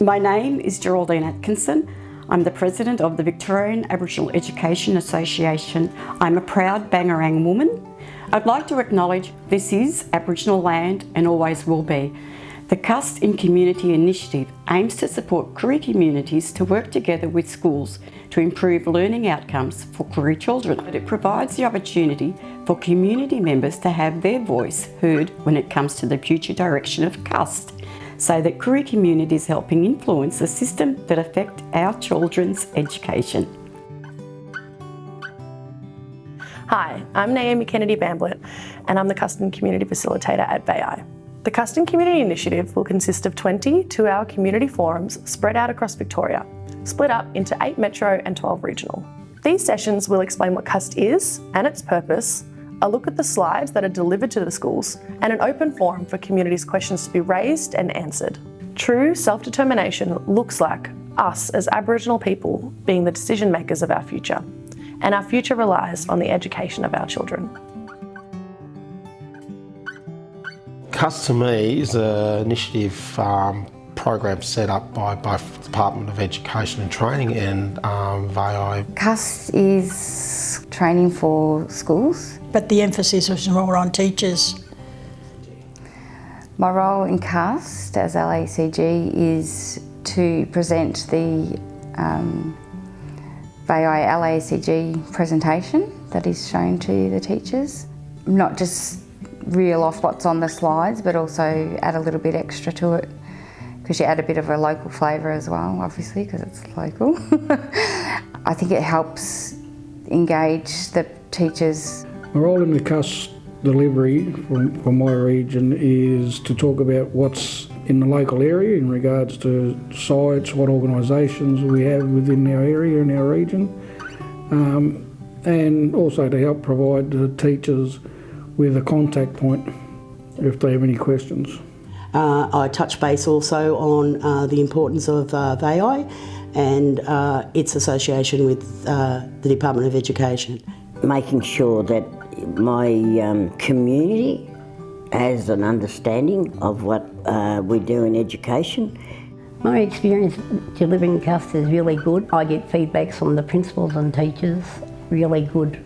My name is Geraldine Atkinson. I'm the President of the Victorian Aboriginal Education Association. I'm a proud Bangarang woman. I'd like to acknowledge this is Aboriginal land and always will be. The CUST In Community initiative aims to support Koorie communities to work together with schools to improve learning outcomes for Koorie children. But it provides the opportunity for community members to have their voice heard when it comes to the future direction of CUST, so that Koorie community is helping influence the system that affect our children's education. Hi, I'm Naomi Kennedy Bamblett and I'm the CUST In Community Facilitator at BAI. The CUST In Community initiative will consist of 20 two-hour community forums spread out across Victoria, split up into 8 metro and 12 regional. These sessions will explain what CUST is and its purpose, a look at the slides that are delivered to the schools, and an open forum for communities' questions to be raised and answered. True self-determination looks like us as Aboriginal people being the decision makers of our future, and our future relies on the education of our children. CUST to me is an initiative program set up by both the Department of Education and Training and VAI. CUST is training for schools. But the emphasis is more on teachers. My role in CUST as LACG is to present the VAI LACG presentation that is shown to the teachers. Not just reel off what's on the slides, but also add a little bit extra to it, because you add a bit of a local flavour as well, obviously, because it's local. I think it helps engage the teachers. My role in the CUST delivery for my region is to talk about what's in the local area in regards to sites, what organisations we have within our area and our region, and also to help provide the teachers with a contact point if they have any questions. I touch base also on the importance of VAI and its association with the Department of Education. Making sure that my community has an understanding of what we do in education. My experience delivering CUST is really good. I get feedbacks from the principals and teachers, really good.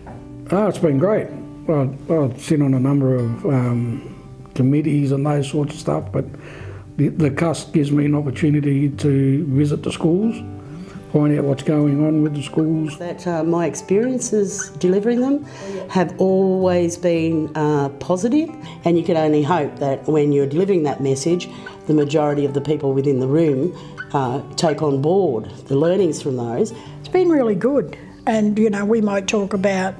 It's been great. I sit on a number of committees and those sorts of stuff, but the CUST gives me an opportunity to visit the schools, find out what's going on with the schools. That my experiences delivering them have always been positive, and you can only hope that when you're delivering that message, the majority of the people within the room take on board the learnings from those. It's been really good, and you know, we might talk about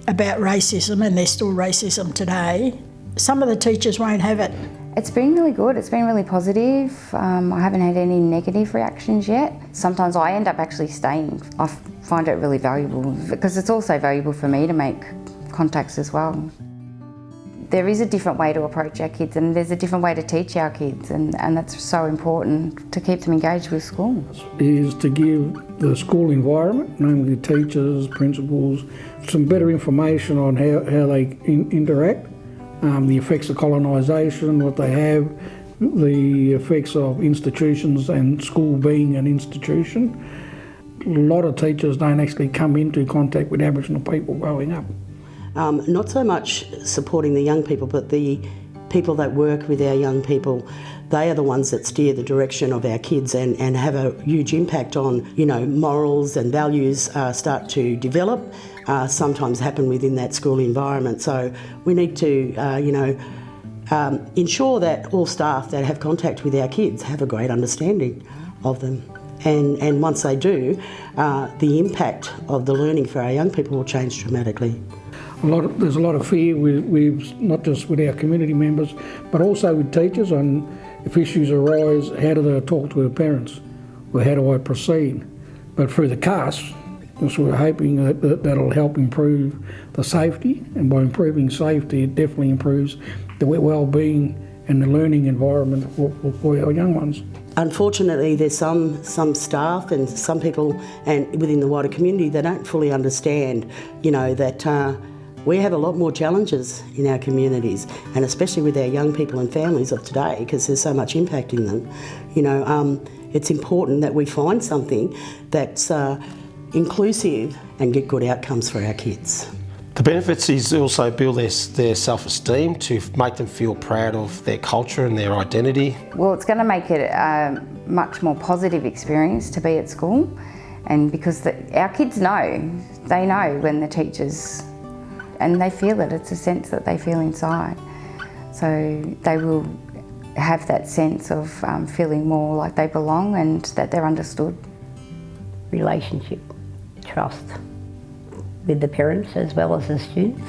racism, and there's still racism today. Some of the teachers won't have it. It's been really good, it's been really positive. I haven't had any negative reactions yet. Sometimes I end up actually staying. I find it really valuable because it's also valuable for me to make contacts as well. There is a different way to approach our kids, and there's a different way to teach our kids, and that's so important to keep them engaged with school. Is to give the school environment, namely the teachers, principals, some better information on how they interact, the effects of colonisation, what they have, the effects of institutions and school being an institution. A lot of teachers don't actually come into contact with Aboriginal people growing up. Not so much supporting the young people, but the people that work with our young people. They are the ones that steer the direction of our kids and have a huge impact on, you know, morals and values start to develop, sometimes happen within that school environment. So we need to, ensure that all staff that have contact with our kids have a great understanding of them. And once they do, the impact of the learning for our young people will change dramatically. There's a lot of fear with not just with our community members, but also with teachers on if issues arise, how do they talk to their parents, or how do I proceed? But through the CUST, we're hoping that that'll help improve the safety, and by improving safety, it definitely improves the well-being and the learning environment for our young ones. Unfortunately, there's some staff and some people and within the wider community that don't fully understand, you know, that We have a lot more challenges in our communities, and especially with our young people and families of today, because there's so much impacting them. You know, it's important that we find something that's inclusive and get good outcomes for our kids. The benefits is also build their self-esteem, to make them feel proud of their culture and their identity. Well, it's going to make it a much more positive experience to be at school, and because our kids know, they know when the teachers, and they feel it, it's a sense that they feel inside. So they will have that sense of feeling more like they belong and that they're understood. Relationship, trust with the parents as well as the students.